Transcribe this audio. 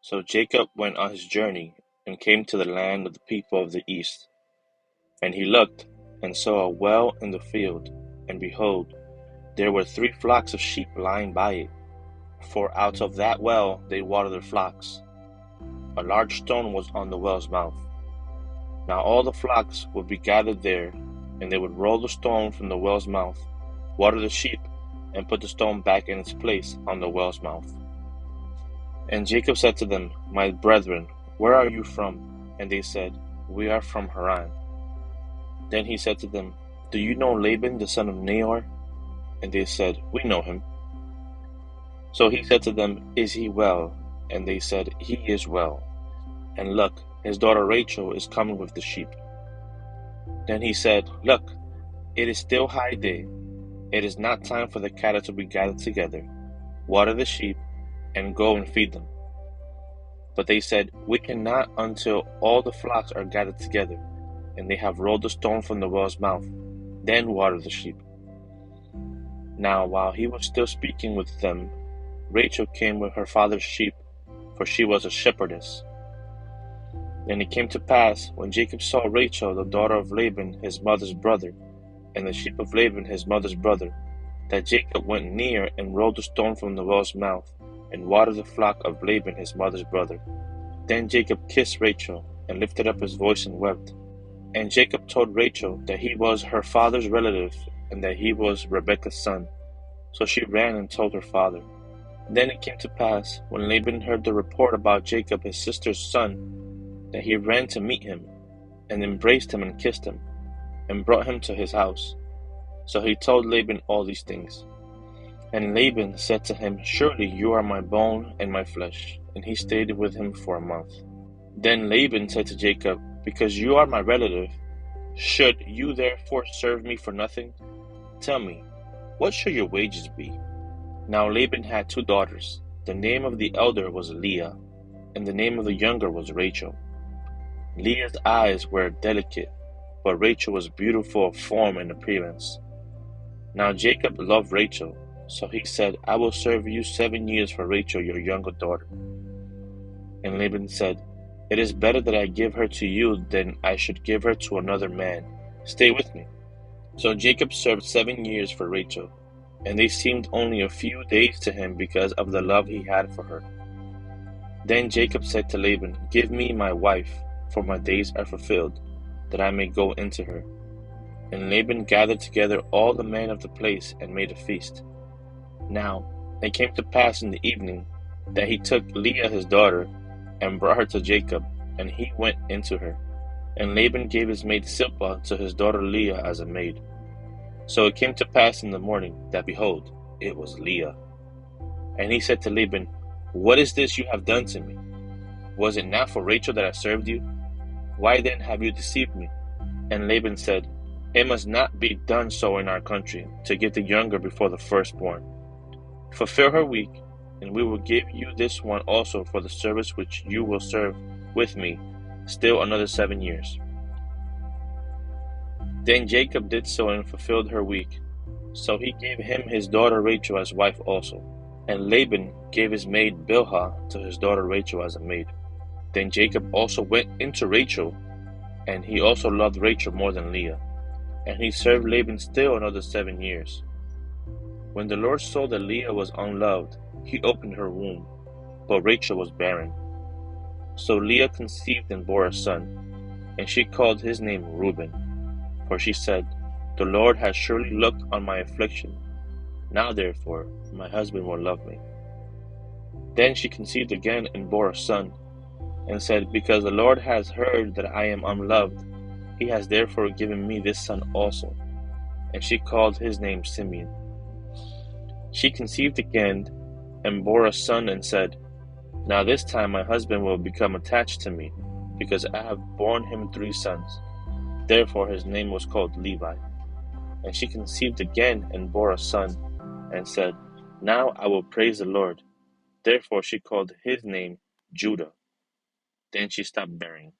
So Jacob went on his journey, and came to the land of the people of the east. And he looked, and saw a well in the field, and behold, there were 3 flocks of sheep lying by it, for out of that well they watered their flocks. A large stone was on the well's mouth. Now all the flocks would be gathered there, and they would roll the stone from the well's mouth, water the sheep, and put the stone back in its place on the well's mouth. And Jacob said to them, My brethren, where are you from? And they said, We are from Haran. Then he said to them, Do you know Laban the son of Nahor? And they said, We know him. So he said to them, Is he well? And they said, He is well. And look, his daughter Rachel is coming with the sheep. Then he said, Look, it is still high day. It is not time for the cattle to be gathered together. Water the sheep, and go and feed them. But they said, We cannot until all the flocks are gathered together, and they have rolled the stone from the well's mouth. Then water the sheep. Now while he was still speaking with them, Rachel came with her father's sheep, for she was a shepherdess. And it came to pass, when Jacob saw Rachel, the daughter of Laban his mother's brother, and the sheep of Laban his mother's brother, that Jacob went near and rolled the stone from the well's mouth, and watered the flock of Laban his mother's brother. Then Jacob kissed Rachel, and lifted up his voice and wept. And Jacob told Rachel that he was her father's relative, and that he was Rebekah's son. So she ran and told her father. Then it came to pass, when Laban heard the report about Jacob his sister's son, that he ran to meet him, and embraced him and kissed him, and brought him to his house. So he told Laban all these things. And Laban said to him, Surely you are my bone and my flesh. And he stayed with him for a month. Then Laban said to Jacob, Because you are my relative, should you therefore serve me for nothing? Tell me, what should your wages be? Now Laban had 2 daughters. The name of the elder was Leah, and the name of the younger was Rachel. Leah's eyes were delicate, but Rachel was beautiful of form and appearance. Now Jacob loved Rachel, so he said, I will serve you 7 years for Rachel your younger daughter. And Laban said, It is better that I give her to you than I should give her to another man. Stay with me. So Jacob served 7 years for Rachel, and they seemed only a few days to him because of the love he had for her. Then Jacob said to Laban, Give me my wife, for my days are fulfilled, that I may go into her. And Laban gathered together all the men of the place and made a feast. Now it came to pass in the evening that he took Leah his daughter, and brought her to Jacob, and he went into her. And Laban gave his maid Zilpah to his daughter Leah as a maid. So it came to pass in the morning that, behold, it was Leah. And he said to Laban, What is this you have done to me? Was it not for Rachel that I served you? Why then have you deceived me? And Laban said, It must not be done so in our country, to give the younger before the firstborn. Fulfill her week, and we will give you this one also for the service which you will serve with me still another 7 years. Then Jacob did so and fulfilled her week. So he gave him his daughter Rachel as wife also. And Laban gave his maid Bilhah to his daughter Rachel as a maid. Then Jacob also went into Rachel, and he also loved Rachel more than Leah. And he served Laban still another 7 years. When the Lord saw that Leah was unloved, he opened her womb, but Rachel was barren. So Leah conceived and bore a son, and she called his name Reuben. For she said, The Lord has surely looked on my affliction. Now therefore my husband will love me. Then she conceived again and bore a son, and said, Because the Lord has heard that I am unloved, he has therefore given me this son also. And she called his name Simeon. She conceived again and bore a son, and said, Now this time my husband will become attached to me, because I have borne him 3 sons. Therefore his name was called Levi. And she conceived again and bore a son, and said, Now I will praise the Lord. Therefore she called his name Judah. Then she stopped bearing.